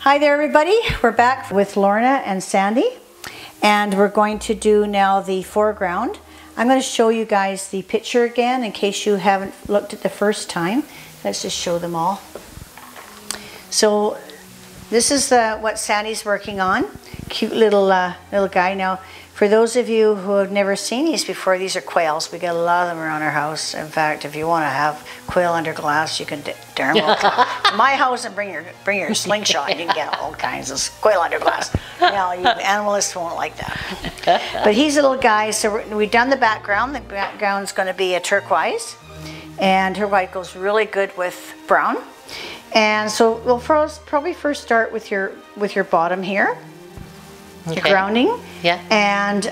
Hi there everybody, we're back with Lorna and Sandy and we're going to do now the foreground. I'm going to show you guys the picture again in case you haven't looked at the first time. Let's just show them all. So this is what Sandy's working on. Cute little guy. Now for those of you who have never seen these before, these are quails. We got a lot of them around our house. In fact, if you want to have quail under glass, you can darn well come to my house and bring your slingshot. You can get all kinds of quail under glass. Now, you animalists won't like that. But he's a little guy, so we've done the background. The background's going to be a turquoise, and turquoise goes really good with brown. And so we'll probably first start with your bottom here. Okay. Your grounding, yeah, and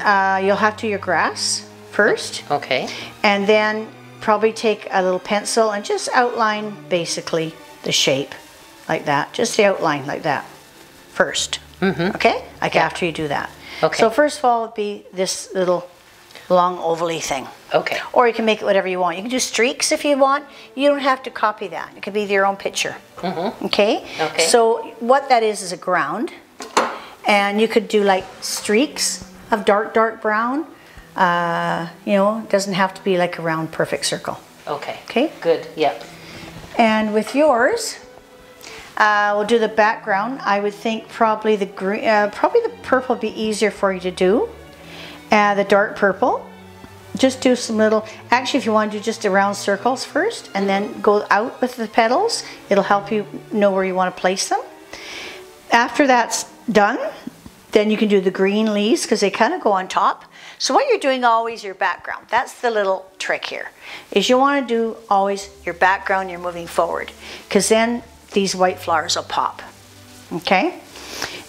you'll have to do your grass first. Okay. And then probably take a little pencil and just outline basically the shape like that. Just the outline like that first. Mm-hmm. Okay? Like after you do that. Okay. So first of all, it'd be this little long ovally thing. Okay. Or you can make it whatever you want. You can do streaks if you want. You don't have to copy that. It could be your own picture. Mm-hmm. Okay? Okay. So what that is a ground. And you could do like streaks of dark brown. You know, it doesn't have to be like a round perfect circle. Okay. Okay? Good, yep. And with yours, we'll do the background. I would think probably the green, probably the purple would be easier for you to do. The dark purple. Just do some little, actually if you want to do just around circles first and then go out with the petals, it'll help you know where you want to place them. After that's done, then you can do the green leaves because they kind of go on top. So what you're doing always your background. That's the little trick here. Is you want to do always your background, you're moving forward. Because then these white flowers will pop. Okay?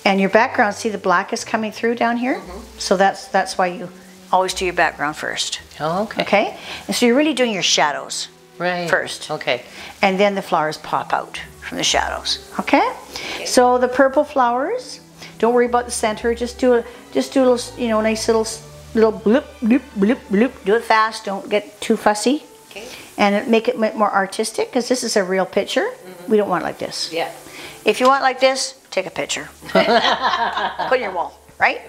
And your background, see the black is coming through down here? Mm-hmm. So that's why you always do your background first. Oh, okay. Okay? And so you're really doing your shadows first. Okay. And then the flowers pop out from the shadows. Okay? So the purple flowers, don't worry about the center. Just do a little, you know, nice little bloop, bloop, bloop, bloop. Do it fast. Don't get too fussy. Okay. And make it more artistic because this is a real picture. Mm-hmm. We don't want it like this. Yeah. If you want it like this, take a picture. Put it in your wall, right?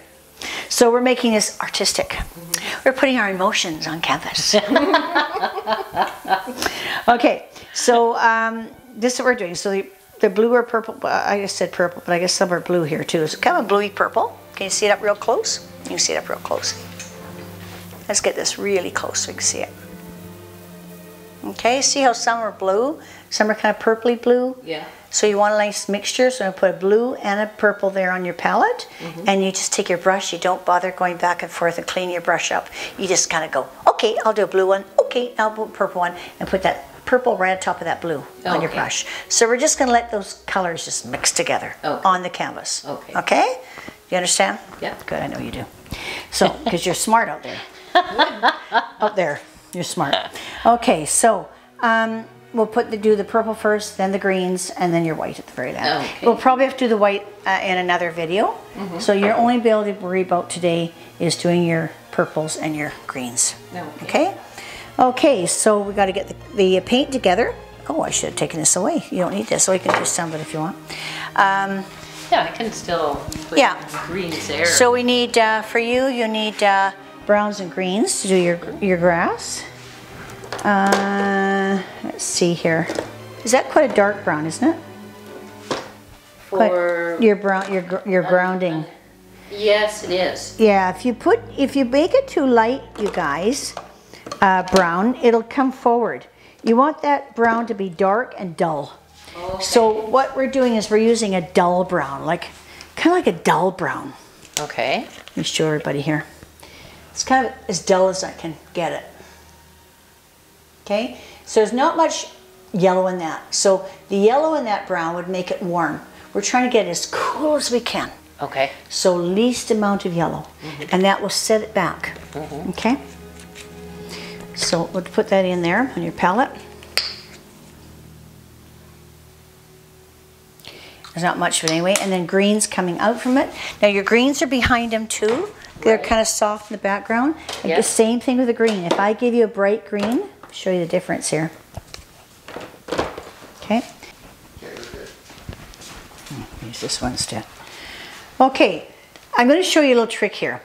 So we're making this artistic. Mm-hmm. We're putting our emotions on canvas. Okay. So this is what we're doing. So the blue or purple, I just said purple, but I guess some are blue here too. It's kind of a bluey purple. Can you see it up real close? You can see it up real close. Let's get this really close so we can see it. Okay, see how some are blue? Some are kind of purpley blue? Yeah. So you want a nice mixture, so I'm going to put a blue and a purple there on your palette. Mm-hmm. And you just take your brush, you don't bother going back and forth and cleaning your brush up. You just kind of go, okay, I'll do a blue one. Okay, I'll do a purple one. And put that purple right on top of that blue on your brush. So we're just going to let those colors just mix together on the canvas. Okay. Okay? You understand? Yeah. Good, I know you do. So, because you're smart out there. Out there, you're smart. Okay, so we'll do the purple first, then the greens, and then your white at the very end. Okay. We'll probably have to do the white in another video. Mm-hmm. So you're only be able to worry about today is doing your purples and your greens. Okay? Okay, so we got to get the paint together. Oh, I should have taken this away. You don't need this, so you can do some of it if you want. Yeah, I can still put greens there. So we need, for you need browns and greens to do your grass. Let's see here. Is that quite a dark brown, isn't it? For your brown, your grounding. Yes, it is. Yeah, if you make it too light, you guys, brown, it'll come forward. You want that brown to be dark and dull. Okay. So what we're doing is we're using a dull brown, kind of like a dull brown. Okay. Let me show everybody here. It's kind of as dull as I can get it. Okay, so there's not much yellow in that. So the yellow in that brown would make it warm. We're trying to get it as cool as we can. Okay. So least amount of yellow. Mm-hmm. And that will set it back. Mm-hmm. Okay. So we'll put that in there on your palette. There's not much of it anyway. And then greens coming out from it. Now your greens are behind them too. They're kind of soft in the background. Yep. The same thing with the green. If I give you a bright green, I'll show you the difference here. Okay. this one instead. Okay, I'm going to show you a little trick here.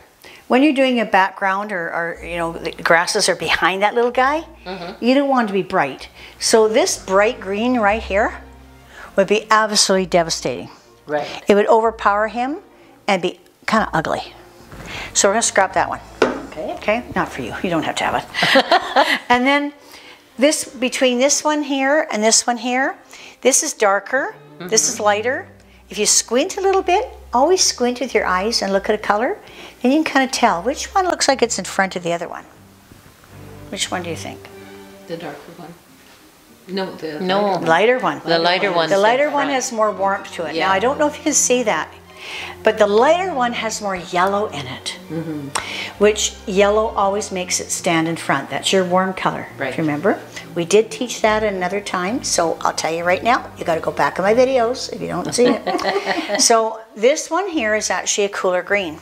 When you're doing a background or you know, the grasses are behind that little guy, you don't want it to be bright. So this bright green right here would be absolutely devastating. Right. It would overpower him and be kind of ugly. So we're going to scrap that one. Okay. Okay, not for you. You don't have to have it. And then this, between this one here and this one here, this is darker, this is lighter. If you squint a little bit, always squint with your eyes and look at a color, and you can kind of tell which one looks like it's in front of the other one. Which one do you think? The darker one. No, the lighter one. The lighter one. The lighter one has more warmth to it. Yeah. Now, I don't know if you can see that, but the lighter one has more yellow in it, which yellow always makes it stand in front. That's your warm color, right. if you remember. We did teach that another time, so I'll tell you right now, you got to go back in my videos if you don't see it. So this one here is actually a cooler green.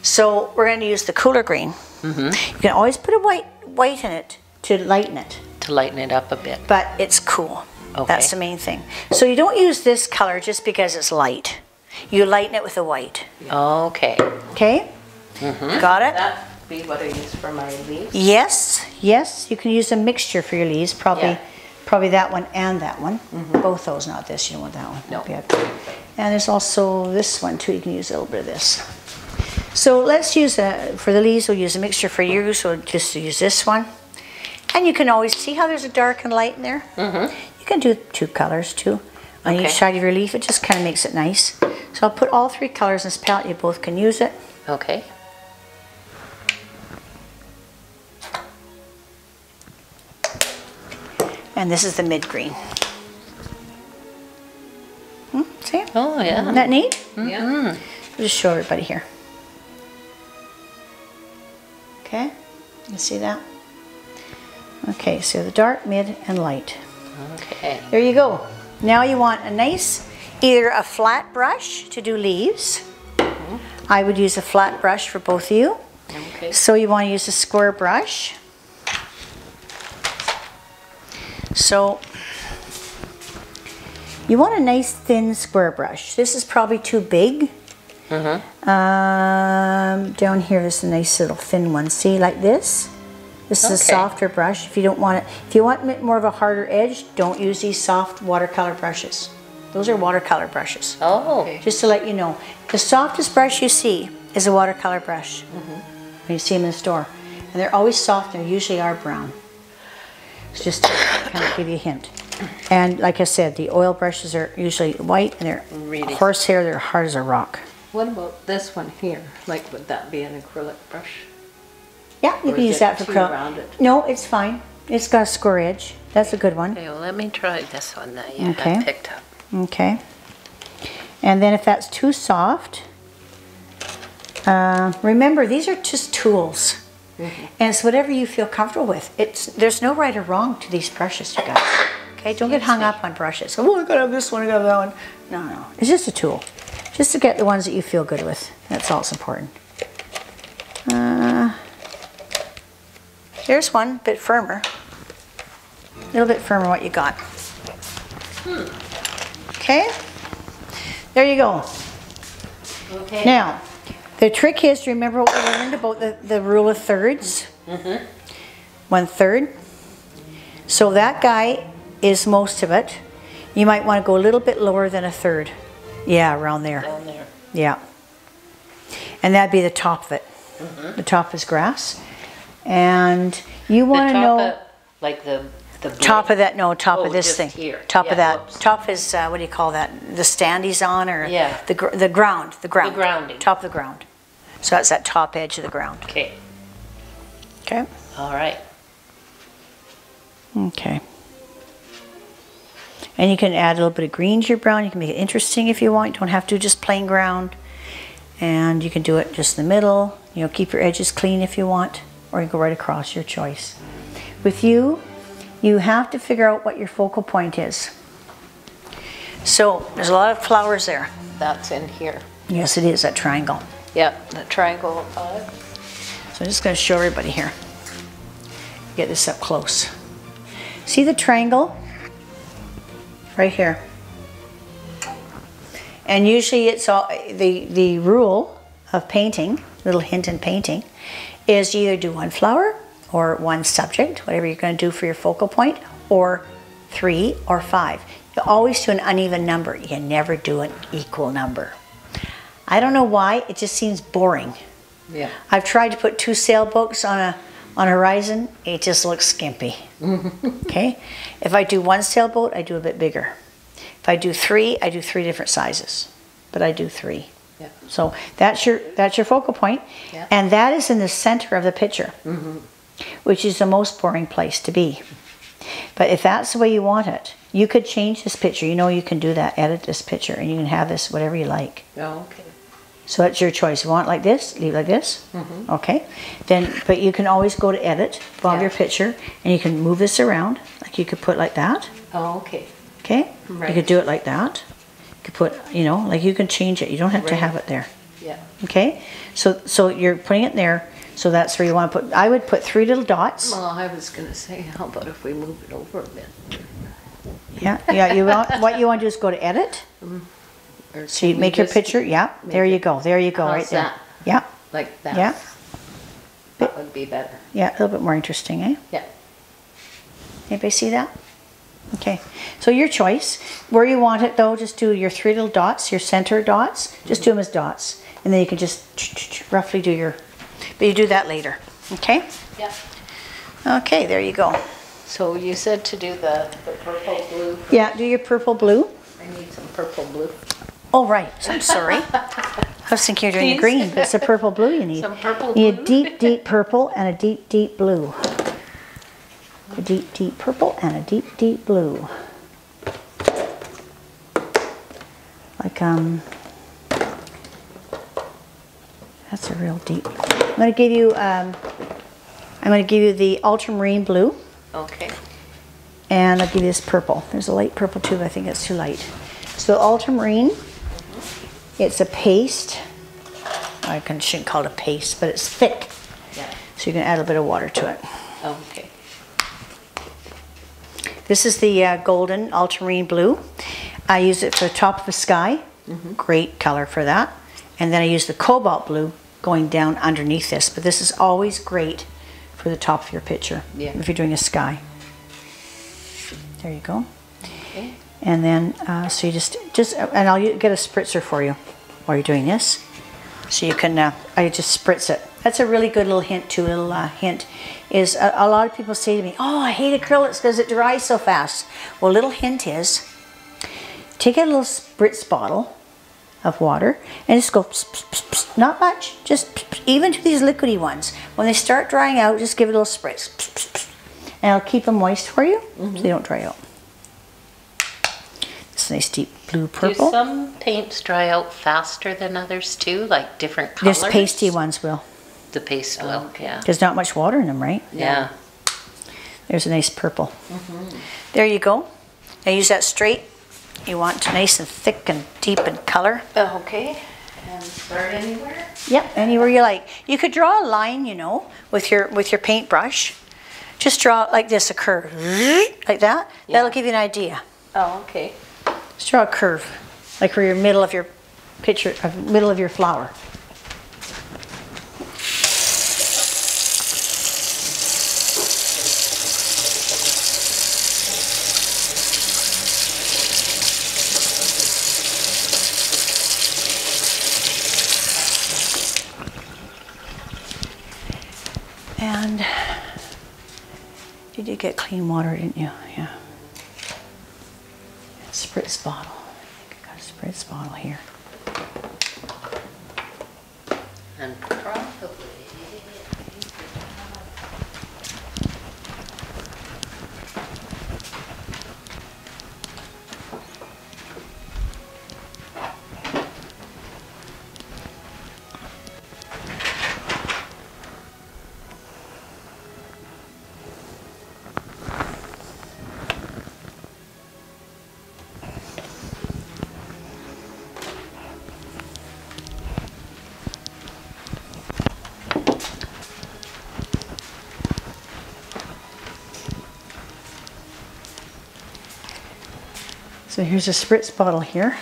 So we're going to use the cooler green. You can always put a white in it to lighten it. To lighten it up a bit. But it's cool. Okay. That's the main thing. So you don't use this color just because it's light. You lighten it with the white. Okay. Okay? Got it? That would be what I use for my leaves? Yes. Yes. You can use a mixture for your leaves. Probably that one and that one. Both those, not this. You don't want that one. No. And there's also this one too. You can use a little bit of this. So let's use, for the leaves, we'll use a mixture for you. So just use this one. And you can always see how there's a dark and light in there. You can do 2 colors too. On each side of your leaf, it just kind of makes it nice. So I'll put all 3 colors in this palette. You both can use it. Okay. And this is the mid green. See? Oh, yeah. Isn't that neat? Yeah. I'll just show everybody here. Okay, you see that? Okay, so the dark, mid, and light. Okay. There you go. Now you want a nice, either a flat brush to do leaves. I would use a flat brush for both of you. Okay. So you want to use a square brush. So you want a nice thin square brush. This is probably too big. Down here is a nice little thin one. See, like this. This is a softer brush. If you don't want it, if you want more of a harder edge, don't use these soft watercolor brushes. Those are watercolor brushes. Oh. Okay. Just to let you know, the softest brush you see is a watercolor brush. When you see them in the store, and they're always soft. And they usually are brown. It's just to kind of give you a hint. And like I said, the oil brushes are usually white, and they're horsehair. They're hard as a rock. What about this one here? Like, would that be an acrylic brush? Yeah, you can use that for acrylic. Around it? No, it's fine. It's got a square edge. That's a good one. Okay, well, let me try this one that you have picked up. Okay. And then if that's too soft, remember, these are just tools. And it's whatever you feel comfortable with. There's no right or wrong to these brushes, you guys. Okay, don't get hung up on brushes. Oh, I gotta have this one, I gotta have that one. No. It's just a tool. Just to get the ones that you feel good with. That's all that's important. There's one, a bit firmer. A little bit firmer what you got. Okay? There you go. Okay. Now, the trick is to remember what we learned about the rule of thirds. 1/3. So that guy is most of it. You might want to go a little bit lower than 1/3. Yeah, around there. Down there. Yeah. And that'd be the top of it. The top is grass. And you want to know... Like the top of that, no, top of this just thing. Here. Top of that. Whoops. Top is, what do you call that? The stand he's on, or the ground. The ground. The grounding. Top of the ground. So that's that top edge of the ground. Okay. Okay? All right. Okay. And you can add a little bit of green to your brown. You can make it interesting if you want. You don't have to just plain ground. And you can do it just in the middle. You know, keep your edges clean if you want. Or you go right across, your choice. With you have to figure out what your focal point is. So, there's a lot of flowers there. That's in here. Yes, it is, that triangle. Yep, the triangle. So I'm just going to show everybody here. Get this up close. See the triangle? Right here. And usually it's all, the rule of painting, little hint in painting, is you either do one flower or one subject, whatever you're going to do for your focal point, or 3 or 5. You always do an uneven number. You never do an equal number. I don't know why, it just seems boring. Yeah. I've tried to put 2 sailboats on a horizon, it just looks skimpy. Okay? If I do 1 sailboat, I do a bit bigger. If I do 3, I do 3 different sizes. But I do 3. Yeah. So that's your focal point, yeah. And that is in the center of the picture, which is the most boring place to be. But if that's the way you want it, you could change this picture. You know you can do that, edit this picture, and you can have this whatever you like. Oh, okay. So that's your choice. You want it like this, leave it like this. Okay. Then, but you can always go to edit, above your picture, and you can move this around. Like you could put like that. Oh, okay. Okay. Right. You could do it like that. You could put, you know, like you can change it. You don't have to have it there. Yeah. Okay. So you're putting it there. So that's where you want to put. I would put 3 little dots. Well, I was going to say, how about if we move it over a bit? Yeah. Yeah. What you want to do is go to edit. Or So you can we make your just picture. Yeah. There you go. There you go. How's Right there. that? Yeah. Like that? Yeah. That would be better. Yeah. A little bit more interesting, eh? Yeah. Anybody see that? Okay, so your choice. Where you want it though, just do your 3 little dots, your center dots. Just do them as dots. And then you can just roughly do your, but you do that later. Okay? Yeah. Okay, there you go. So you said to do the purple blue. Yeah, do your purple blue. I need some purple blue. Oh, right. I'm sorry. I was thinking you're doing the green, but it's the purple blue you need. Some purple You need blue. a deep, deep purple and a deep, deep blue. A deep, deep purple and a deep, deep blue. Like, that's a real deep. I'm going to give you the ultramarine blue. Okay. And I'll give you this purple. There's a light purple too, but I think it's too light. So ultramarine, it's a paste. I shouldn't call it a paste, but it's thick. Yeah. So you can add a bit of water to it. Okay. This is the golden ultramarine blue. I use it for the top of the sky. Great color for that. And then I use the cobalt blue going down underneath this. But this is always great for the top of your picture if you're doing a sky. There you go. Okay. And then, so you just, and I'll get a spritzer for you while you're doing this. So you can, I just spritz it. That's a really good little hint too, hint, is a lot of people say to me, oh, I hate acrylics because it dries so fast. Well, little hint is, take a little spritz bottle of water and just go, pss, pss, pss, pss, not much, just pss, even to these liquidy ones. When they start drying out, just give it a little spritz. Pss, pss, pss, and it'll keep them moist for you so they don't dry out. This nice deep blue purple. Do some paints dry out faster than others too, like different colors? This pasty ones will. The paste will, yeah. There's not much water in them, right? Yeah. There's a nice purple. There you go. Now use that straight. You want it nice and thick and deep in color. Okay. And start anywhere? Yep, anywhere you like. You could draw a line, you know, with your paintbrush. Just draw it like this, a curve, like that. Yeah. That'll give you an idea. Oh, okay. Just draw a curve, like for your middle of your picture, middle of your flower. And you did get clean water, didn't you? Yeah. Spritz bottle. I think I got a spritz bottle here. And probably. So here's a spritz bottle here.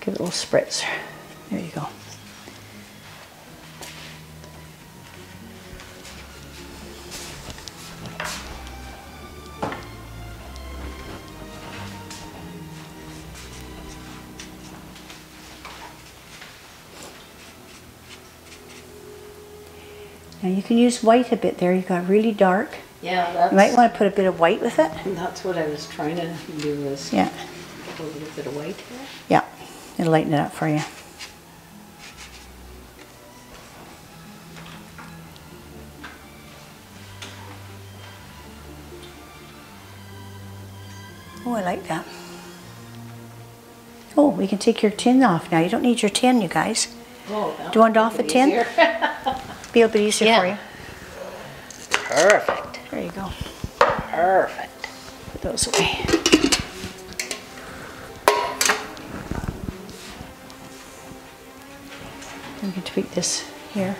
Give it a little spritz. There you go. Now you can use white a bit there. You got really dark. Yeah, that's... You might want to put a bit of white with it. That's what I was trying to do, is yeah, put a little bit of white here. Yeah, it'll lighten it up for you. Oh, I like that. Oh, we can take your tin off now. You don't need your tin, you guys. Oh, do you want it off the tin? Be a bit easier for you. Perfect. There you go. Perfect. Put those away. We can tweak this here.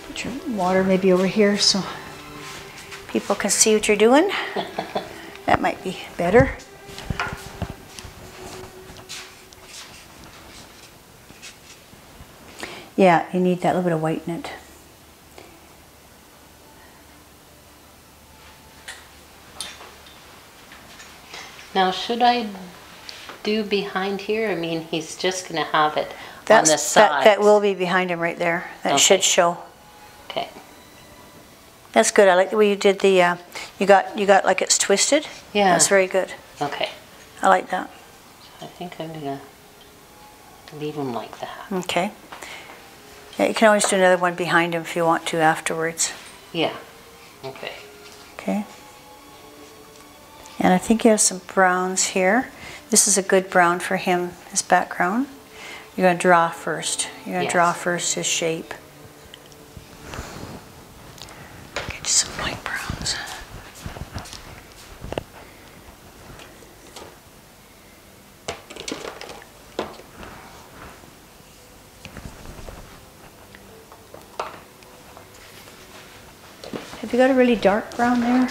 Put your water maybe over here so people can see what you're doing. That might be better. Yeah, you need that little bit of white in it. Now, should I do behind here? I mean, he's just going to have it on the side. That will be behind him right there. That should show. Okay. That's good. I like the way you did the. You got like it's twisted. Yeah. That's very good. Okay. I like that. I think I'm going to leave him like that. Okay. Yeah, you can always do another one behind him if you want to afterwards. Yeah. Okay. Okay. And I think you have some browns here. This is a good brown for him, his background. You're going to draw first. You're going to draw first his shape. Get you some white browns. Have you got a really dark brown there?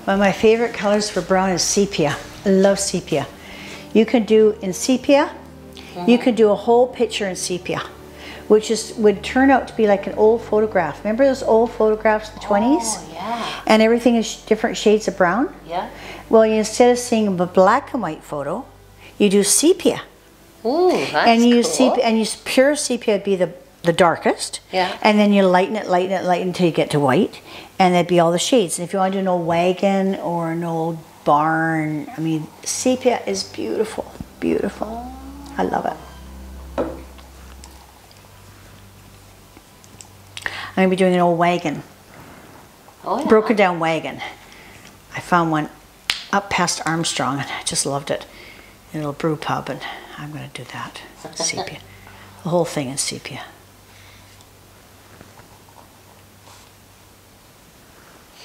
One of my favorite colors for brown is sepia. I love sepia. You can do in sepia, you can do a whole picture in sepia, which would turn out to be like an old photograph. Remember those old photographs of the 20s? Oh, yeah. And everything is different shades of brown? Yeah. Well, instead of seeing a black and white photo, you do sepia. Ooh, that's and you cool. sepia, and use pure sepia would be the darkest. Yeah. And then you lighten it until you get to white. And that'd be all the shades. And if you want to do an old wagon or an old barn, I mean, sepia is beautiful, beautiful. I love it. I'm going to be doing an old wagon. Oh, yeah. Broken down wagon. I found one up past Armstrong and I just loved it. In a little brew pub, and I'm going to do that. Sepia. The whole thing in sepia.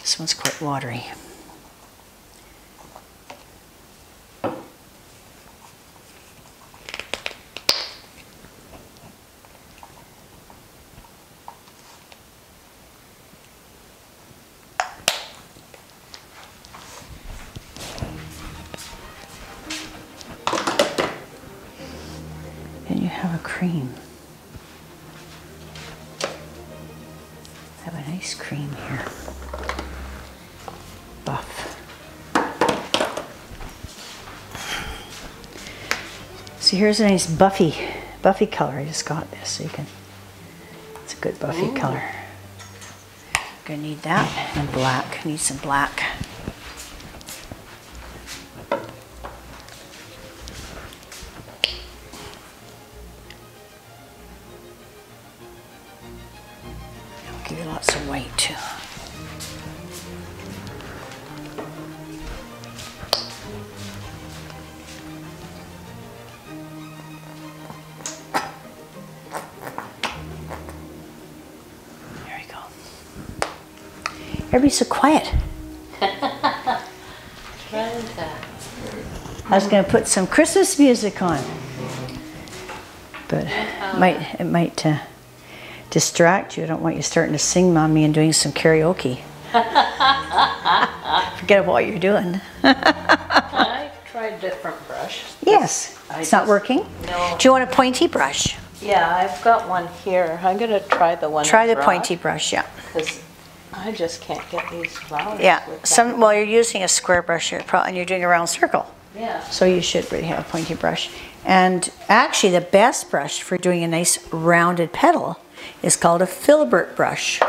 This one's quite watery. And you have a cream. Have a nice cream here. Buff. So here's a nice buffy color. I just got this, so you can. It's a good buffy color. Gonna need that and black. Need some black. I'll give you lots of white too. Everybody's so quiet. Right. I was going to put some Christmas music on, but it might distract you. I don't want you starting to sing on me and doing some karaoke. Forget what you're doing. I've tried a different brush. Yes. It's not working? No. Do you want a pointy brush? Yeah, I've got one here. I'm going to try the one. Try the pointy brush, yeah. Because I just can't get these flowers. Yeah. with that. Well, you're using a square brush here, and you're doing a round circle. Yeah. So you should really have a pointy brush. And actually, the best brush for doing a nice rounded petal is called a filbert brush.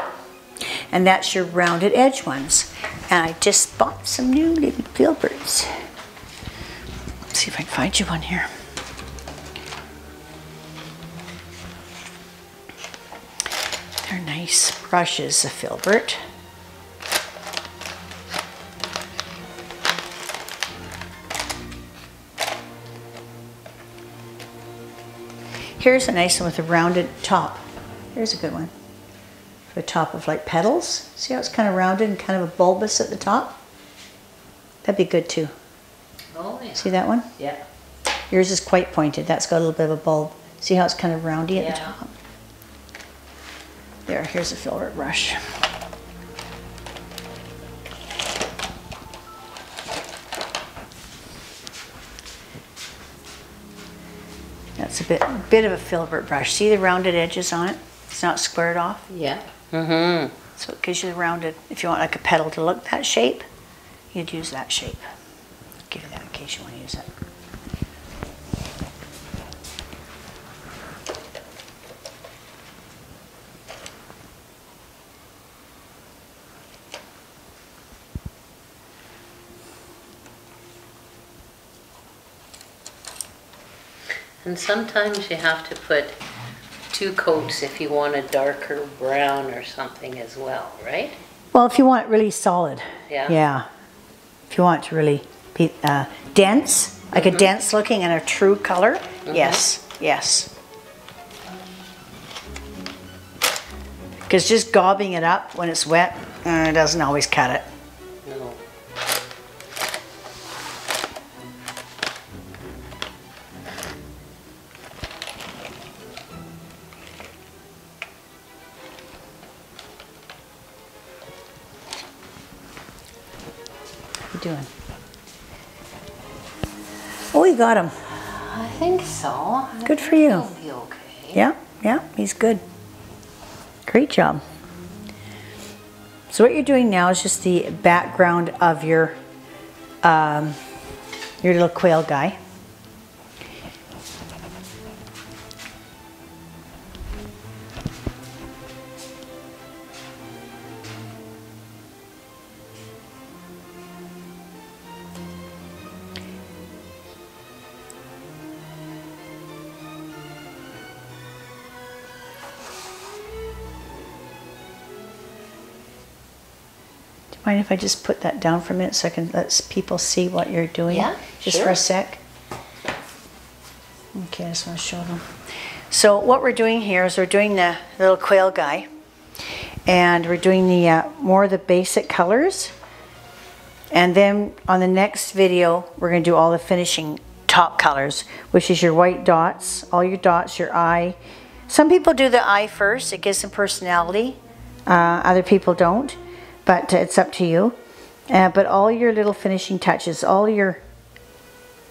And that's your rounded edge ones. And I just bought some new little filberts. Let's see if I can find you one here. They're nice brushes, a filbert. Here's a nice one with a rounded top. Here's a good one. For the top of like petals. See how it's kind of rounded and kind of a bulbous at the top? That'd be good too. Oh, yeah. See that one? Yeah. Yours is quite pointed. That's got a little bit of a bulb. See how it's kind of roundy at the top? There, here's a filbert brush. That's a bit of a filbert brush. See the rounded edges on it? It's not squared off. Yeah. Mm-hmm. So it gives you the rounded. If you want like a petal to look that shape, you'd use that shape. I'll give you that in case you want to use it. And sometimes you have to put 2 coats if you want a darker brown or something as well, right? Well, if you want it really solid. Yeah. Yeah. If you want it to really be dense, like a dense looking and a true color, yes, yes. Because just gobbing it up when it's wet, it doesn't always cut it. No. What are you doing? Oh, you got him. I think so. Good for you. He'll be okay. Yeah, yeah, he's good. Great job. So what you're doing now is just the background of your little quail guy. Mind if I just put that down for a minute so I can let people see what you're doing? Yeah, just sure. for a sec. Okay, I just want to show them. So what we're doing here is we're doing the little quail guy, and we're doing the more of the basic colors, and then on the next video we're going to do all the finishing top colors, which is your white dots, all your dots, your eye. Some people do the eye first; it gives them personality. Other people don't. But it's up to you. But all your little finishing touches, all your,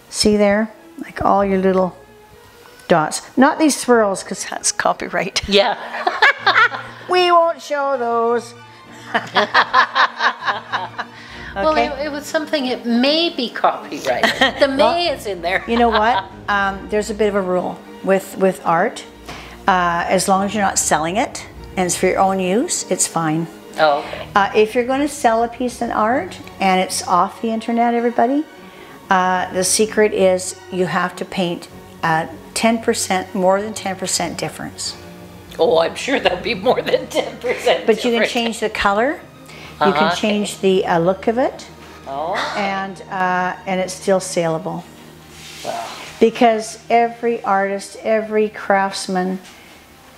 see there? Like all your little dots. Not these swirls, because that's copyright. Yeah. We won't show those. Well, Okay. it was something, it may be copyrighted. The may is in there. You know what? There's a bit of a rule with art. As long as you're not selling it and it's for your own use, it's fine. Oh, okay. If you're going to sell a piece of art and it's off the internet, everybody, the secret is you have to paint 10%, more than 10% difference. Oh, I'm sure there'll be more than 10%. But you can change the color, you can change the look of it, and it's still saleable. Wow. Because every artist, every craftsman,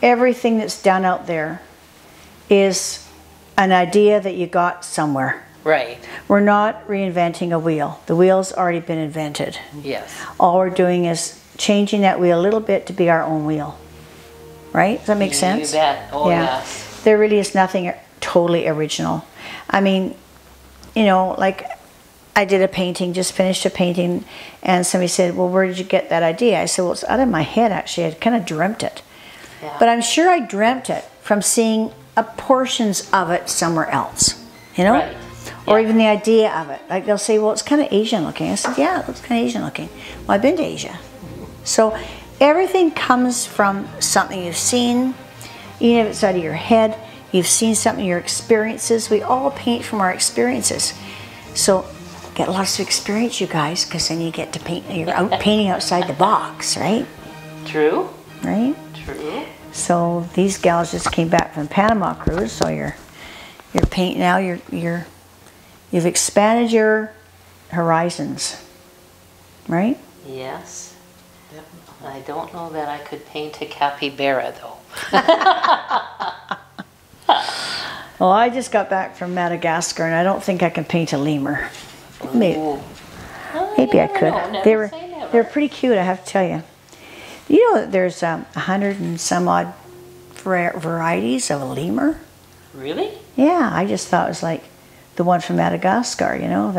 everything that's done out there is an idea that you got somewhere. Right. We're not reinventing a wheel. The wheel's already been invented. Yes. All we're doing is changing that wheel a little bit to be our own wheel. Right? Does that make sense? You bet. Oh, Yeah. yes. There really is nothing totally original. I mean, you know, like I did a painting, just finished a painting, and somebody said, well, where did you get that idea? I said, well, it's out of my head, actually. I kind of dreamt it. Yeah. But I'm sure I dreamt it from seeing portions of it somewhere else, you know? Right. Or Yeah. even the idea of it. Like they'll say, well, it's kind of Asian looking. I said, yeah, it looks kind of Asian looking. Well, I've been to Asia. So everything comes from something you've seen, even if it's out of your head. You've seen something, your experiences. We all paint from our experiences. So get lots of experience, you guys, because then you get to paint. You're out painting outside the box, right? True. Right? True. So these gals just came back from Panama cruise. So you're painting now. You've expanded your horizons, right? Yes. I don't know that I could paint a capybara, though. Well, I just got back from Madagascar, and I don't think I can paint a lemur. Maybe I could. They were pretty cute, I have to tell you. You know that there's 100 and some odd varieties of a lemur? Really? Yeah, I just thought it was like the one from Madagascar, you know,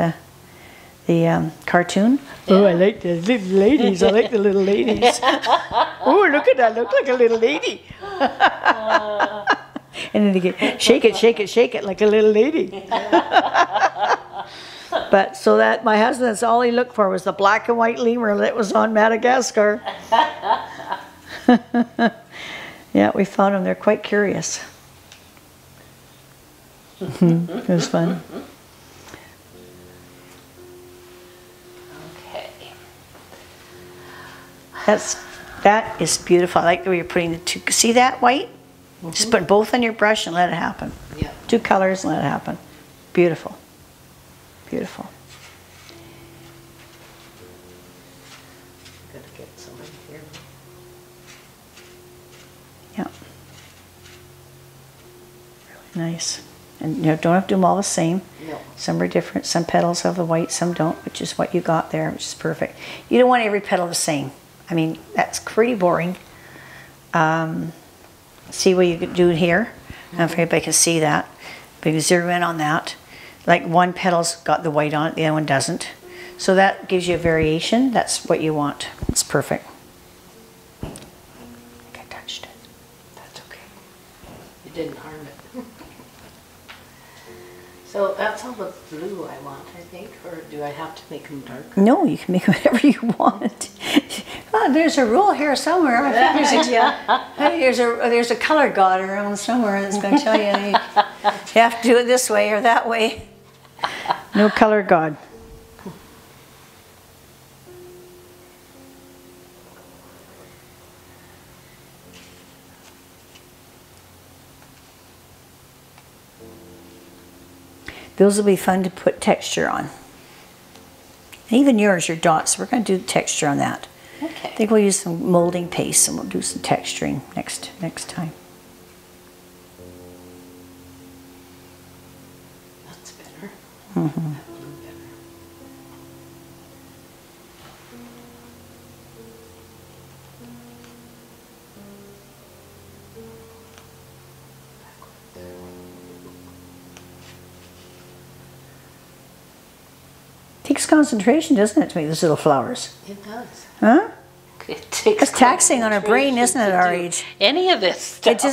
the cartoon. Yeah. Oh, I like the little ladies. I like the little ladies. Oh, look at that. Look like a little lady. And then they get shake it like a little lady. But so that my husband, that's all he looked for was the black and white lemur that was on Madagascar. Yeah, we found them. They're quite curious. It was fun. Okay. That is beautiful. I like the way you're putting the two. See that white? Just put both on your brush and let it happen. Yeah. 2 colors and let it happen. Beautiful. Beautiful. Gotta get some in here. Yeah. Really nice. And you know, don't have to do them all the same. No. Some are different. Some petals have the white, some don't, which is what you got there, which is perfect. You don't want every petal the same. I mean, that's pretty boring. See what you could do here. I don't know if anybody can see that. But you zero in on that. Like one petal's got the white on it, the other one doesn't. So that gives you a variation. That's what you want. It's perfect. I think I touched it. That's okay. You didn't harm it. So that's all the blue I want, I think, or do I have to make them darker? No, you can make whatever you want. Oh, there's a rule here somewhere. I think there's a color god around somewhere that's going to tell you you have to do it this way or that way. No color god. Those will be fun to put texture on. And even yours, your dots, we're going to do texture on that. Okay. I think we'll use some molding paste and we'll do some texturing next time. That's better. Mm-hmm. That one better. Takes concentration, doesn't it, to make those little flowers? It does. Huh? It takes It's taxing on our brain, isn't it, concentration our to do age? Any of this stuff.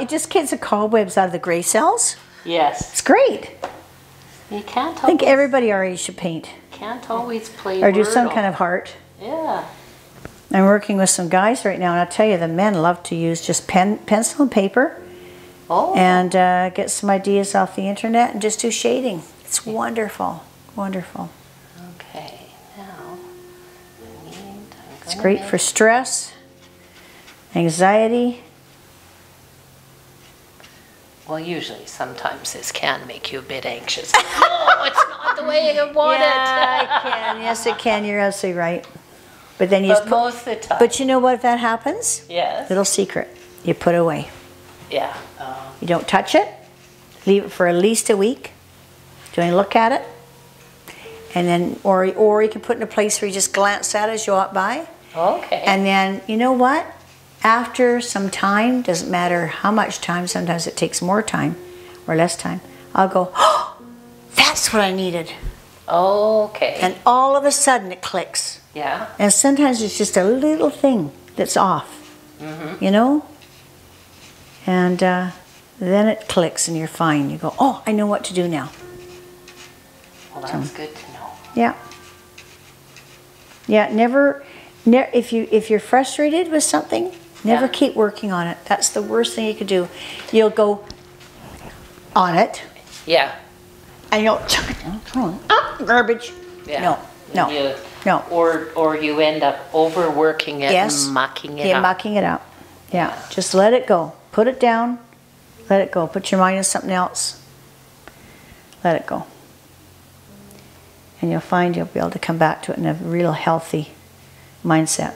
It just gets the cobwebs out of the gray cells. Yes. It's great. You can't I think always, everybody our age should paint. can't always play Or do some Wordle. kind of heart. Yeah. I'm working with some guys right now, and I'll tell you, the men love to use just pencil and paper Oh. and get some ideas off the internet and just do shading. It's wonderful. Wonderful. Okay. Now, It's great for stress, anxiety. Well, usually, sometimes this can make you a bit anxious. No, it's not the way I want Yeah, it. it can. Yes, it can. You're absolutely right. But then you But just put, most of the time. but you know what, if that happens? Yes. Little secret. You put away. Yeah. You don't touch it. Leave it for at least a week. Do you want to look at it? And then, or you can put it in a place where you just glance at it as you walk by. Okay. And then, you know what? After some time, doesn't matter how much time, sometimes it takes more time or less time, I'll go, oh, that's what I needed. Okay. And all of a sudden it clicks. Yeah. And sometimes it's just a little thing that's off, you know? And then it clicks and you're fine. You go, oh, I know what to do now. Well, that's good to know. Yeah. Yeah, if you're frustrated with something, never keep working on it. That's the worst thing you could do. You'll go on it. Yeah. And you'll garbage. Yeah. No. Or you end up overworking it and mucking it up. Yeah, mucking it up. Yeah. Just let it go. Put it down. Let it go. Put your mind on something else. Let it go. And you'll find you'll be able to come back to it in a real healthy mindset.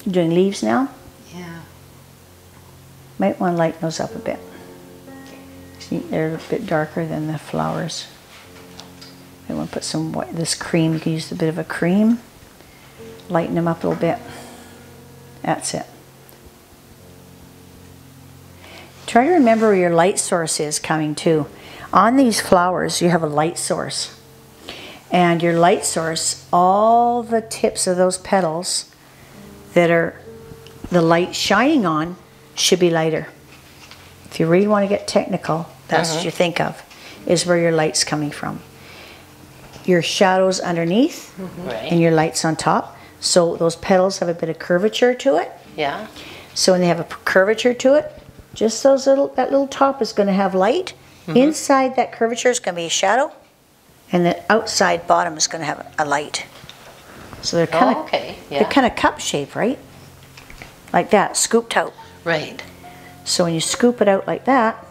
You're doing leaves now? Yeah. Might want to lighten those up a bit. See, they're a bit darker than the flowers. I want to put some this cream. You can use a bit of a cream. Lighten them up a little bit. That's it. Try to remember where your light source is coming to. On these flowers, you have a light source. And your light source, all the tips of those petals that are the light shining on should be lighter. If you really want to get technical, that's what you think of, is where your light's coming from. Your shadows underneath and your light's on top. So those petals have a bit of curvature to it. Yeah. So when they have a curvature to it, just that little top is going to have light. Inside that curvature is going to be a shadow, and the outside bottom is going to have a light. So they're kind of they're kind of cup shape, right? Like that, scooped out. Right. So when you scoop it out like that,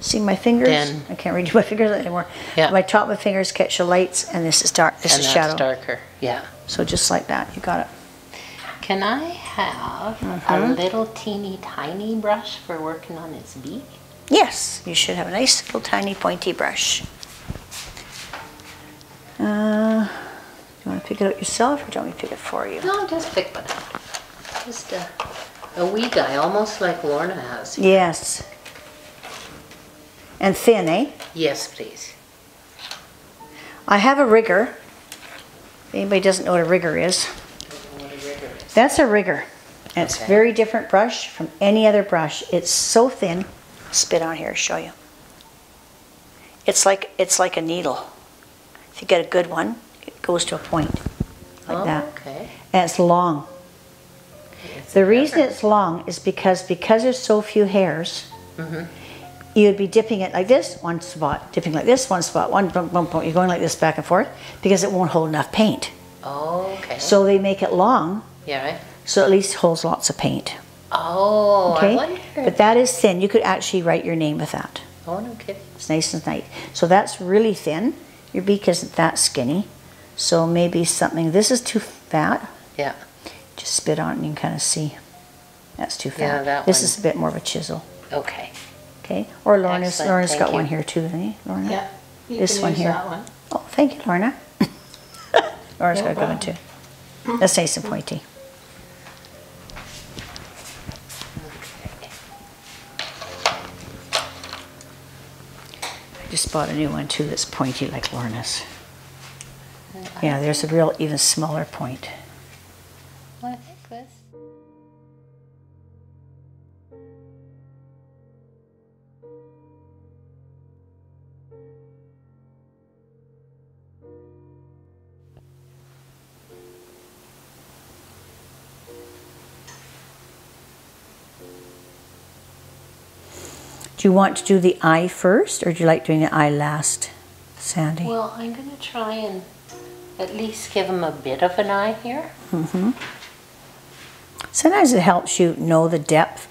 see my fingers? Then, I can't read my fingers anymore. Yeah. My top of my fingers catch the lights, and this is dark. This is shadow. And that's darker. Yeah. So just like that, you got it. Can I have a little teeny tiny brush for working on its beak? Yes, you should have a nice little tiny pointy brush. Do you want to pick it out yourself, or do you want me to pick it for you? No, just pick one out. Just a wee guy, almost like Lorna has. Yes. And thin, eh? Yes, please. I have a rigger. If anybody doesn't know what a rigger is, that's a rigger. And it's a very different brush from any other brush. It's so thin. Spit on here, show you. It's like a needle. If you get a good one, it goes to a point like that. Okay. And it's long. The reason it's long is because there's so few hairs, you'd be dipping it like this, one spot, dipping like this, one spot, one boom, boom, boom. You're going like this back and forth because it won't hold enough paint. Oh, okay. So they make it long, Yeah, right. so at least holds lots of paint. Oh, Okay, I wonder. but that is thin. You could actually write your name with that. Oh, no kidding. It's nice and tight. So that's really thin. Your beak isn't that skinny. So maybe something, this is too fat. Yeah. Just spit on it and you can kind of see. That's too fat. Yeah, that this one. is a bit more of a chisel. Okay. Okay. Or Lorna's Excellent, thank got you. one here too, hasn't he? Lorna? Yeah. You This can one use here. that one. Oh, thank you, Lorna. Lorna's No got a good one too. That's nice and pointy. I just bought a new one too that's pointy like Lorna's. Yeah, there's a real even smaller point. Well, I think this. Do you want to do the eye first, or do you like doing the eye last, Sandy? Well, I'm going to try and at least give him a bit of an eye here. Sometimes it helps you know the depth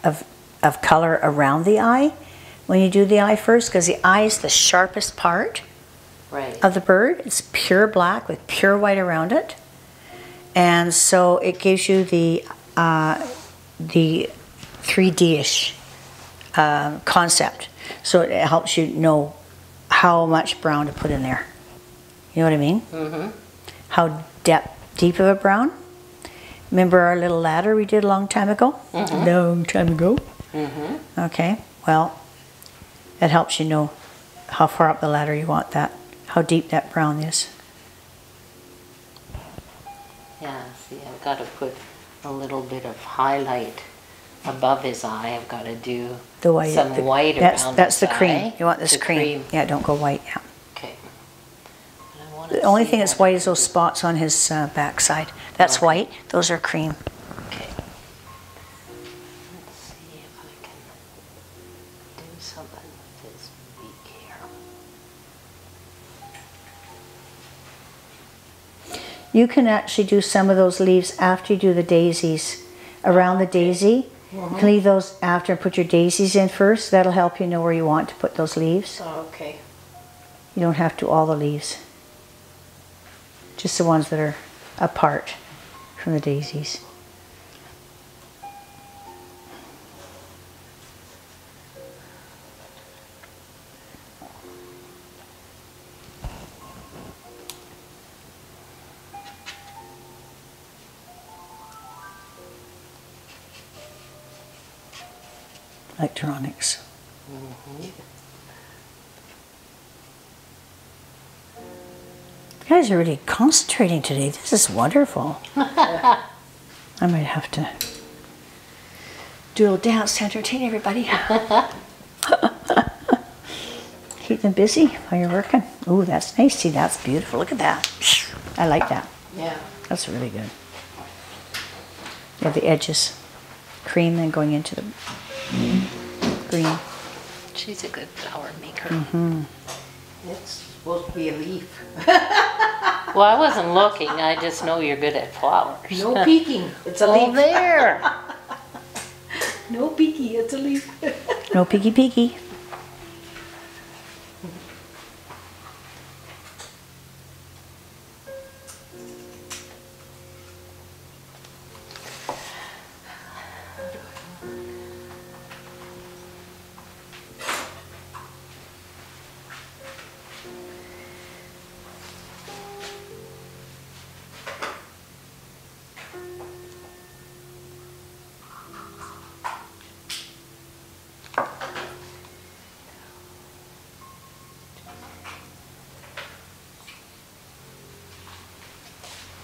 of color around the eye when you do the eye first, because the eye is the sharpest part Right. of the bird. It's pure black with pure white around it. And so it gives you the 3D-ish concept. So it helps you know how much brown to put in there. You know what I mean? Mm-hmm. How deep of a brown. Remember our little ladder we did a long time ago? Mm-hmm. Long time ago. Mm-hmm. Okay, well, it helps you know how far up the ladder you want that, how deep that brown is. Yeah, see, I've got to put a little bit of highlight above his eye. I've got to do The white, some white around that's his the cream. eye. You want this cream. Yeah, don't go white. Yeah. Okay. The only thing that's white is those spots on his backside. That's Okay. white. Those are cream. Okay. Let's see if I can do something with his beak here. You can actually do some of those leaves after you do the daisies. Around the daisy. You can leave those after and put your daisies in first. That'll help you know where you want to put those leaves. Oh, okay. You don't have to do all the leaves. Just the ones that are apart from the daisies. Electronics. Mm-hmm. You guys are really concentrating today. This is wonderful. I might have to do a little dance to entertain everybody. Keep them busy while you're working. Oh, that's nice. See, that's beautiful. Look at that. I like that. Yeah. That's really good. You have the edges cream and going into the green. She's a good flower maker. Mm-hmm. It's supposed to be a leaf. Well, I wasn't looking. I just know you're good at flowers. No peeking. It's a Oh, leaf. there. No peeky. It's a leaf. No peeky peeky.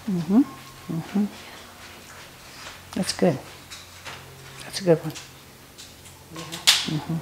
Mm-hmm. Mm-hmm. That's good. That's a good one. Mm-hmm.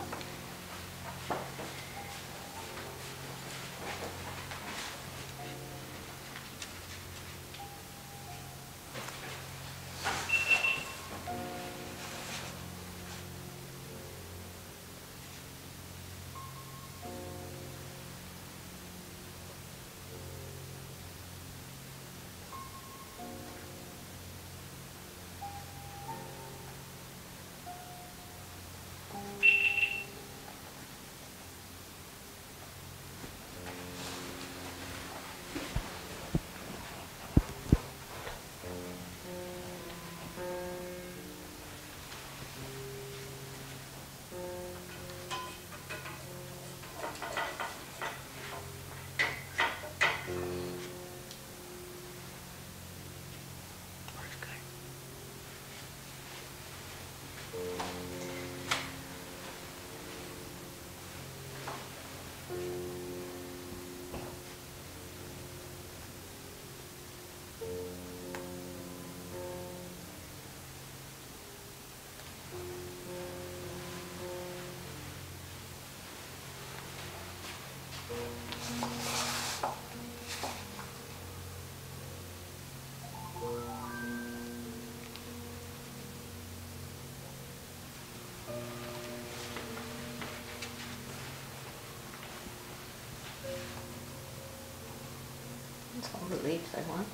That's all the leaves I want.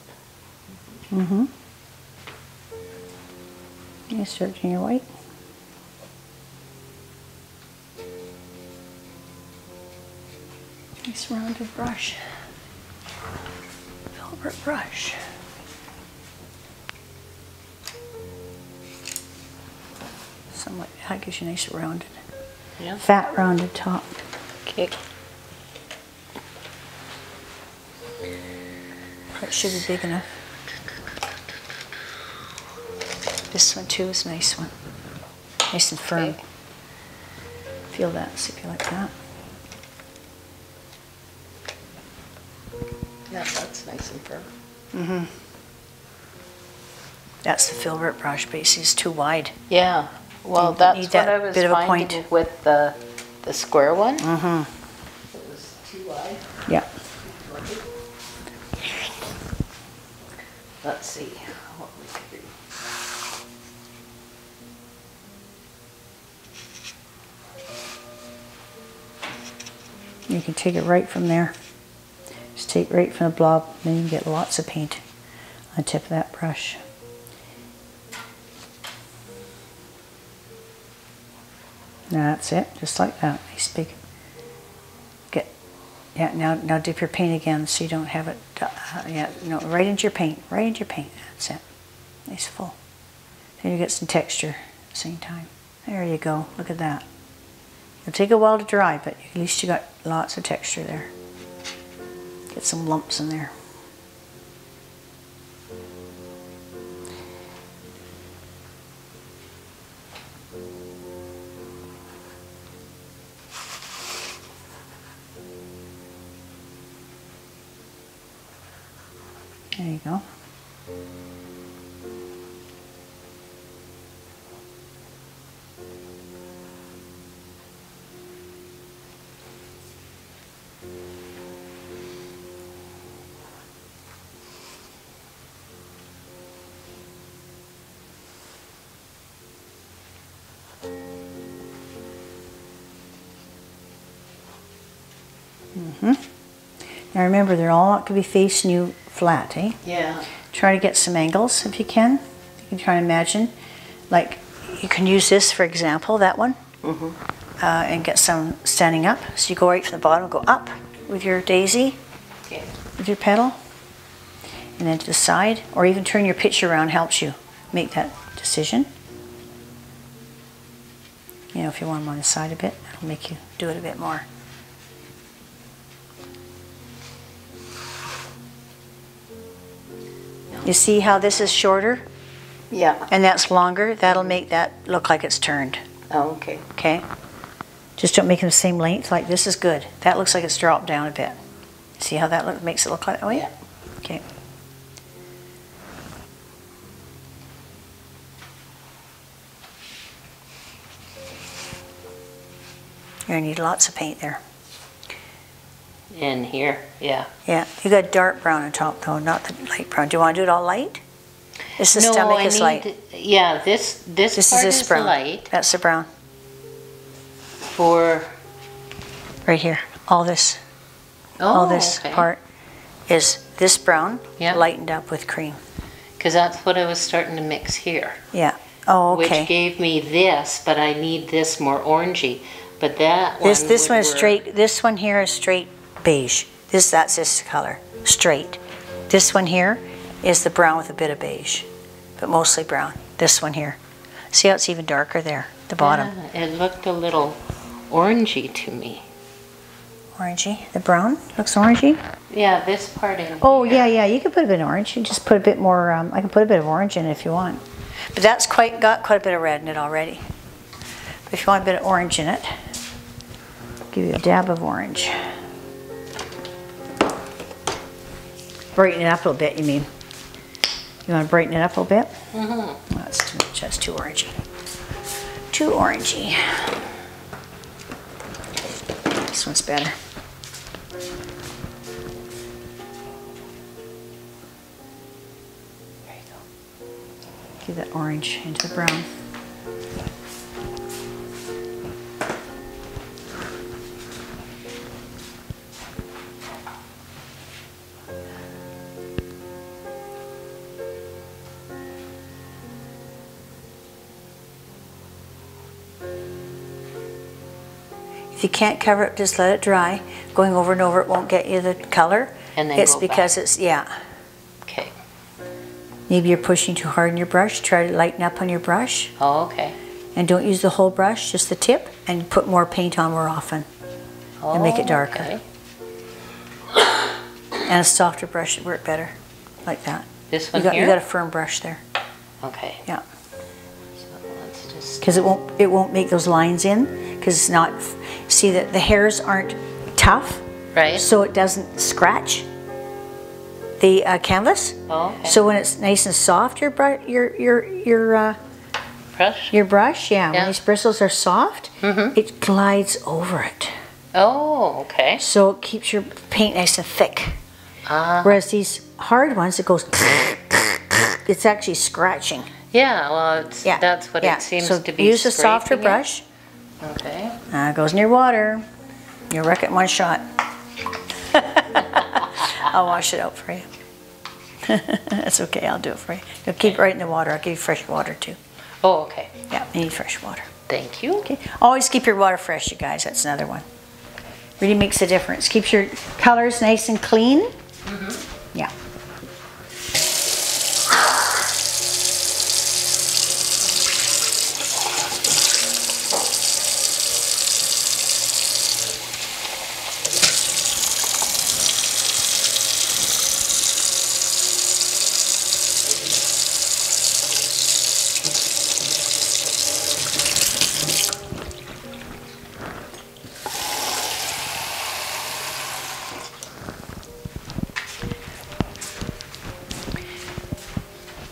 Mm-hmm. You start doing your white. Nice rounded brush. filbert brush. Somewhat, that gives you a nice rounded, fat rounded top. Okay. It should be big enough. This one too is a nice one. Nice and firm. Okay. Feel that, see if you like that. Yeah, that's nice and firm. Mm-hmm. That's the filbert brush, but you see it's too wide. Yeah. Well, You that's need what that I was bit of a finding point. with the square one. Mm-hmm. It was too wide. Yeah. Let's see what we could do. You can take it right from there. Just take it right from the blob, then you can get lots of paint on the tip of that brush. Now that's it, just like that. Nice big. Now dip your paint again so you don't have it. Right into your paint. Right into your paint. That's it. Nice full. Then you get some texture at the same time. There you go. Look at that. It'll take a while to dry, but at least you got lots of texture there. Get some lumps in there. There you go. Now remember, they're all not going to be facing you flat, eh? Yeah. Try to get some angles if you can. You can try and imagine, like you can use this for example, that one, and get some standing up. So you go right from the bottom, go up with your daisy, with your petal, and then to the side, or even turn your picture around helps you make that decision. You know, if you want them on the side a bit, it'll make you do it a bit more. You see how this is shorter? Yeah. And that's longer? That'll make that look like it's turned. Oh, okay. Okay? Just don't make them the same length. Like this is good. That looks like it's dropped down a bit. See how that makes it look like that way? Yeah. Okay. You're going to need lots of paint there. In here, yeah. Yeah, you got dark brown on top though, not the light brown. Do you want to do it all light? The stomach is light. Yeah, this part is brown. light. That's the brown. For right here. All this. All this part is this brown lightened up with cream. Because that's what I was starting to mix here. Yeah. Oh, okay. Which gave me this, but I need this more orangey. But that one. This one is straight. This one here is straight beige. That's this color, straight. This one here is the brown with a bit of beige, but mostly brown. This one here. See how it's even darker there, the bottom. Yeah, it looked a little orangey to me. Orangey? The brown looks orangey? Yeah, this part in Oh, here. yeah, you can put a bit of orange. You just put a bit more, I can put a bit of orange in it if you want. But that's got quite a bit of red in it already. But if you want a bit of orange in it, give you a dab of orange. Brighten it up a little bit, you mean? You want to brighten it up a little bit? Mm-hmm. That's too much. That's too orangey. Too orangey. This one's better. There you go. Give that orange into the brown. If you can't cover it, just let it dry. Going over and over it won't get you the color. And then it's go because back. it's Okay. Maybe you're pushing too hard on your brush. Try to lighten up on your brush. Oh, okay. And don't use the whole brush, just the tip, and put more paint on more often. Oh, and make it darker. Okay. And a softer brush would work better, like that. This one You here? got a firm brush there. Okay. Yeah. So let's just... Because it won't make those lines in, because it's not. See that the hairs aren't tough, Right. so it doesn't scratch the canvas. Oh, okay. So when it's nice and soft, your brush, Brush? yeah, when Yeah. these bristles are soft, it glides over it. Oh, okay. So it keeps your paint nice and thick. Whereas these hard ones, it goes, it's actually scratching. Yeah, well, it's, Yeah. that's what it seems so to be. use a softer scraping it. brush. Okay. It goes in your water. You'll wreck it in one shot. I'll wash it out for you. That's okay, I'll do it for you. You'll keep it right in the water. I'll give you fresh water too. Oh, okay. Yeah, you need fresh water. Thank you. Okay. Always keep your water fresh, you guys. That's another one. Really makes a difference. Keeps your colors nice and clean. Yeah.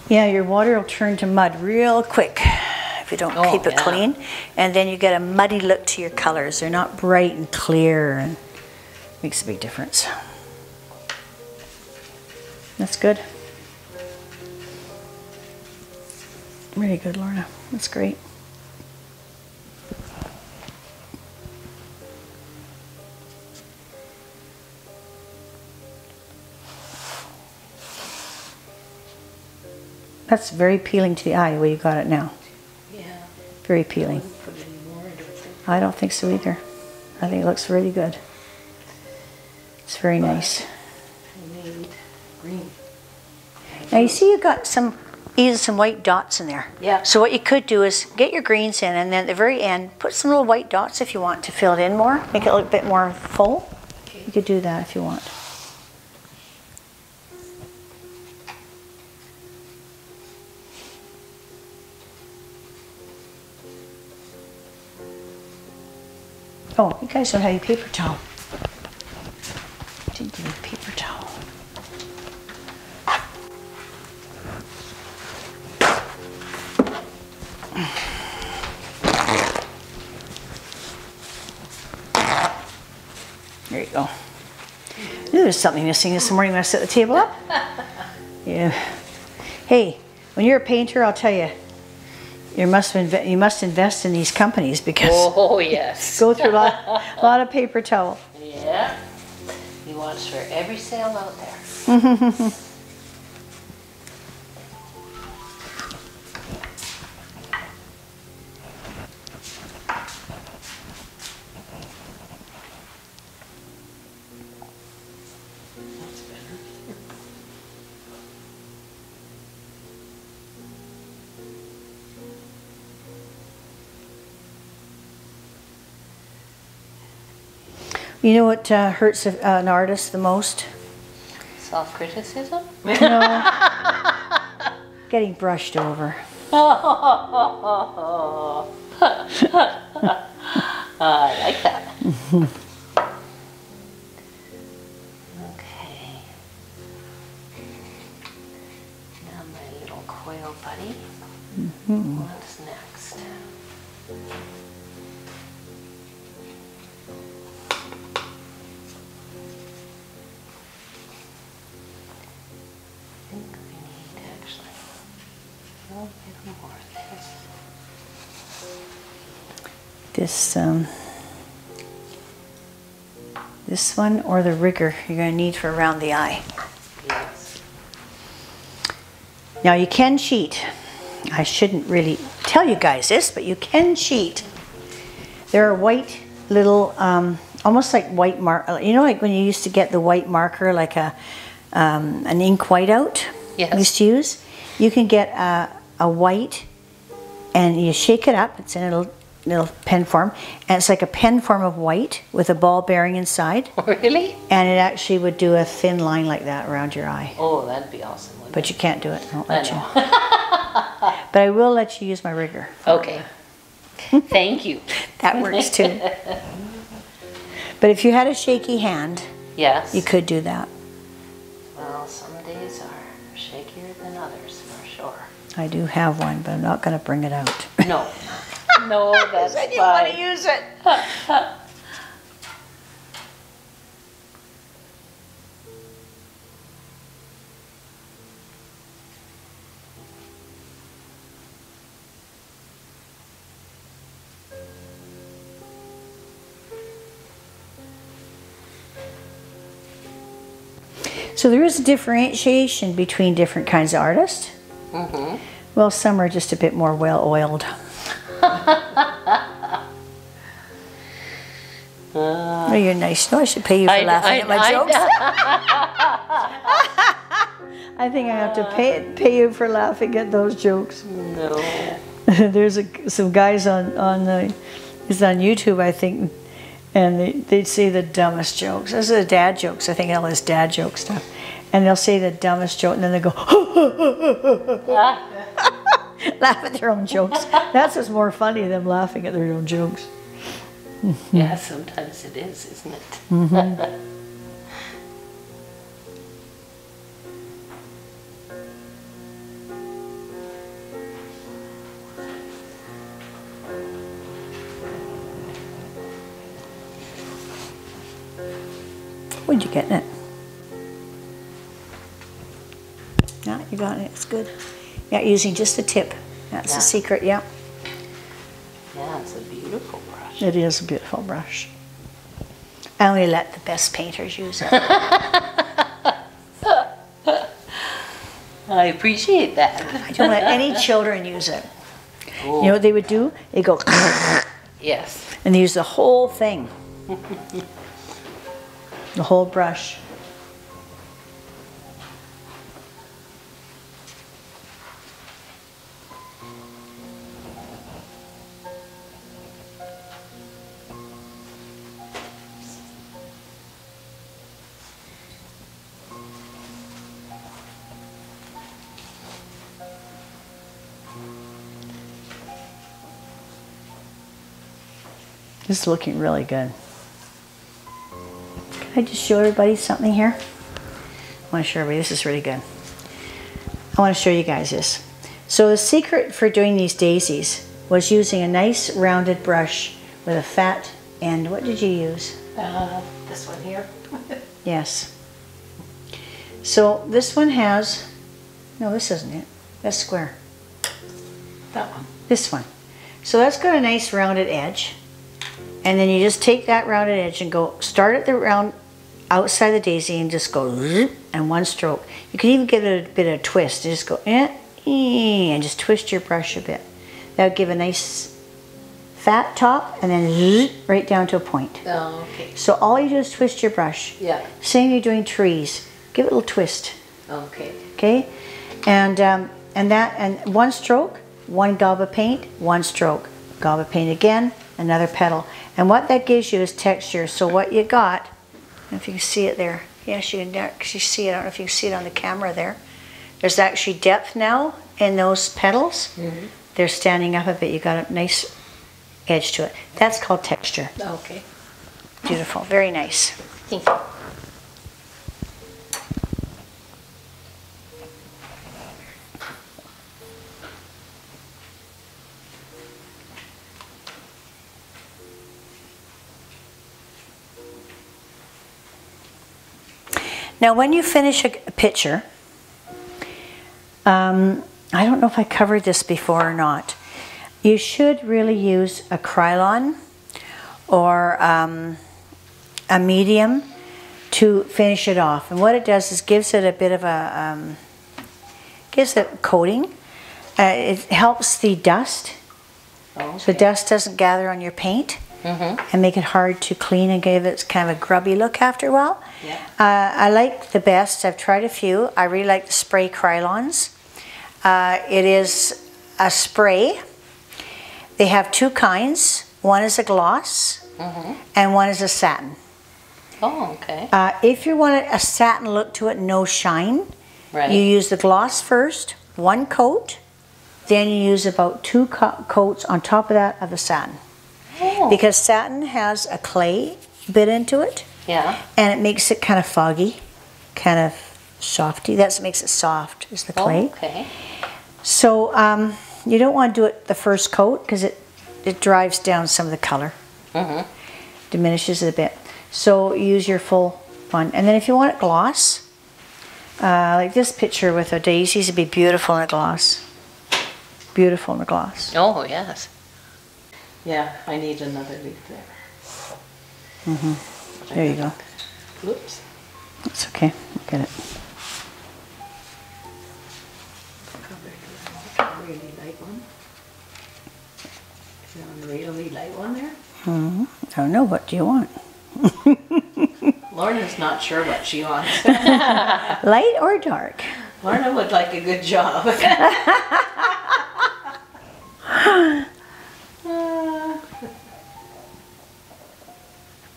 Yeah, your water will turn to mud real quick if you don't keep it clean. And then you get a muddy look to your colors. They're not bright and clear, and makes a big difference. That's good. Really good, Lorna. That's great. That's very appealing to the eye, the way you got it now. Yeah. Very appealing. Put any more, I don't think. I don't think so either. I think it looks really good. It's very nice. I need green. Now you see you got some white dots in there. Yeah. So what you could do is get your greens in, and then at the very end, put some little white dots if you want to fill it in more, make it look a bit more full. Okay. You could do that if you want. Oh, you guys don't have your paper towel. Didn't give you a paper towel. There you go. Knew there's something missing this morning when I set the table up. Yeah. Hey, when you're a painter, I'll tell you, you must invest in these companies because Oh, yes. go through a lot of paper towel. Yeah. He wants for every sale out there. That's better. You know what hurts an artist the most? Self-criticism? No. Getting brushed over. I like that. Okay. Now my little quail buddy. What's next? I think we need actually a little bit more of this. This one or the rigger you're going to need for around the eye. Yes. Now you can cheat. I shouldn't really tell you guys this, but you can cheat. There are white little, almost like white marker. You know, like when you used to get the white marker, like a an ink whiteout. Yes. I used to use. You can get a white, and you shake it up. It's in a little pen form, and it's like a pen form of white with a ball bearing inside. Really? And it actually would do a thin line like that around your eye. Oh, that'd be awesome. But you can't do it. I won't let you. I But I will let you use my rigger. know. Okay. Thank you. That works too. But if you had a shaky hand, Yes. you could do that. Well, some days are shakier than others, for sure. I do have one, but I'm not going to bring it out. No. No, that's Then you want to fine. use it. So there is a differentiation between different kinds of artists. Mm-hmm. Well, some are just a bit more well-oiled. Oh, you're nice. No, I should pay you for laughing at my jokes. I think I have to pay you for laughing at those jokes. No. There's some guys it's on YouTube, I think, and they'd say the dumbest jokes. Those are the dad jokes. I think all this dad joke stuff. And they'll say the dumbest joke, and then they go, laugh at their own jokes. That's what's more funny than laughing at their own jokes. Yeah, sometimes it is, isn't it? Mm-hmm. Where'd you get it? Yeah, you got it. It's good. Yeah, using just the tip. That's the secret, yeah. Yeah, it's a beautiful brush. It is a beautiful brush. I only let the best painters use it. I appreciate that. I don't let any children use it. Oh. You know what they would do? They go, Yes. and they use the whole thing. The whole brush. This is looking really good. Can I just show everybody something here? I want to show everybody, this is really good. I want to show you guys this. So the secret for doing these daisies was using a nice rounded brush with a fat end. What did you use? This one here. Yes. So this one has, no, this isn't it. That's square. That one. This one. So that's got a nice rounded edge. And then you just take that rounded edge and go, start at the round outside the daisy and just go zzz, and one stroke. You can even give it a bit of a twist. Just go and just twist your brush a bit. That would give a nice fat top and then zzz, right down to a point. Oh, okay. So all you do is twist your brush. Yeah. Same you're doing trees. Give it a little twist. Okay. Okay? And one stroke, one gob of paint, one stroke. Gob of paint again, another petal. And what that gives you is texture. So what you got, I don't know if you can see it there. Yes, you can actually see it. I don't know if you can see it on the camera there. There's actually depth now in those petals. Mm-hmm. They're standing up a bit. You got a nice edge to it. That's called texture. Okay. Beautiful. Very nice. Thank you. Now when you finish a picture, I don't know if I covered this before or not, you should really use Acrylic or a medium to finish it off. And what it does is gives it a bit of a, gives it a coating. It helps the dust, Okay. so the dust doesn't gather on your paint. and make it hard to clean and give it kind of a grubby look after a while. Yeah. I like the best. I've tried a few. I really like the spray Krylons. It is a spray. They have two kinds. One is a gloss and one is a satin. Oh, okay. If you want a satin look to it, no shine, Right. you use the gloss first, one coat, then you use about two coats on top of that of the satin. Oh. Because satin has a clay bit into it, Yeah. and it makes it kind of foggy, kind of softy. That's what makes it soft, is the clay. Oh, okay. So you don't want to do it the first coat because it drives down some of the color, diminishes it a bit. So use your full one. And then if you want it gloss, like this picture with the daisies, it'd be beautiful in a gloss. Beautiful in a gloss. Oh, yes. Yeah, I need another leaf there. There you go. Oops. That's okay. Look at it. A really light one. Is there a really light one there? I don't know. What do you want? Lorna's not sure what she wants. Light or dark? Lorna would like a good job.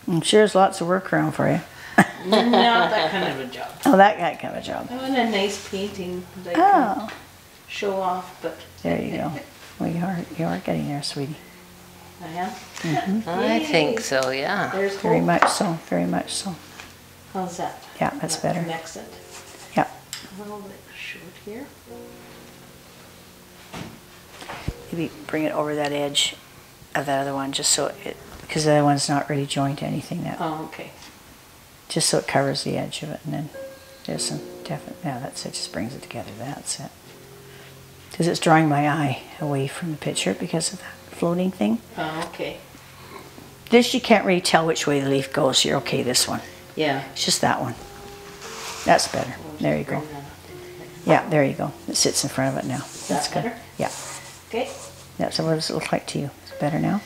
I'm sure there's lots of work around for you. Not that kind of a job. Oh, that kind of a job. I want a nice painting that I can Oh, show off, but there you go. Well, you are getting there, sweetie. I am. I think so, yeah. There's Very hope. much so. Very much so. How's that? Yeah, that's better. Connects it. Yeah. A little bit short here. Maybe bring it over that edge of that other one, just so it, because the other one's not really joined to anything. That Oh, okay. just so it covers the edge of it, and then there's some definite. Yeah, that's it. Just brings it together. That's it. Because it's drawing my eye away from the picture because of that floating thing. Oh, okay. This you can't really tell which way the leaf goes. You're okay. This one. Yeah. It's just that one. That's better. There you go. Bring that up into Yeah, there you go. It sits in front of it now. That's good. better? Yeah. there. Okay. That's what does it look like to you? Is it better now?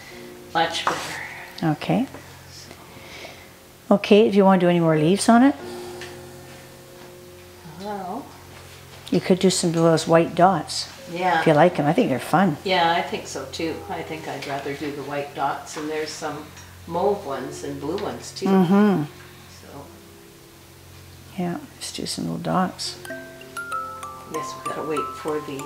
Much better. Okay. Okay, if you want to do any more leaves on it, Well, you could do some of those white dots yeah. if you like them. I think they're fun. Yeah, I think so too. I think I'd rather do the white dots, and there's some mauve ones and blue ones too. Mm-hmm. So, Yeah, just do some little dots. I guess we gotta wait for the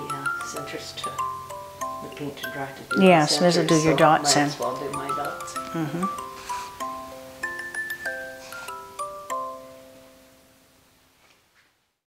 centers to, the paint to dry to do Yeah, the so this'll do centers, your dots might then. as well do my dots. Mm-hmm.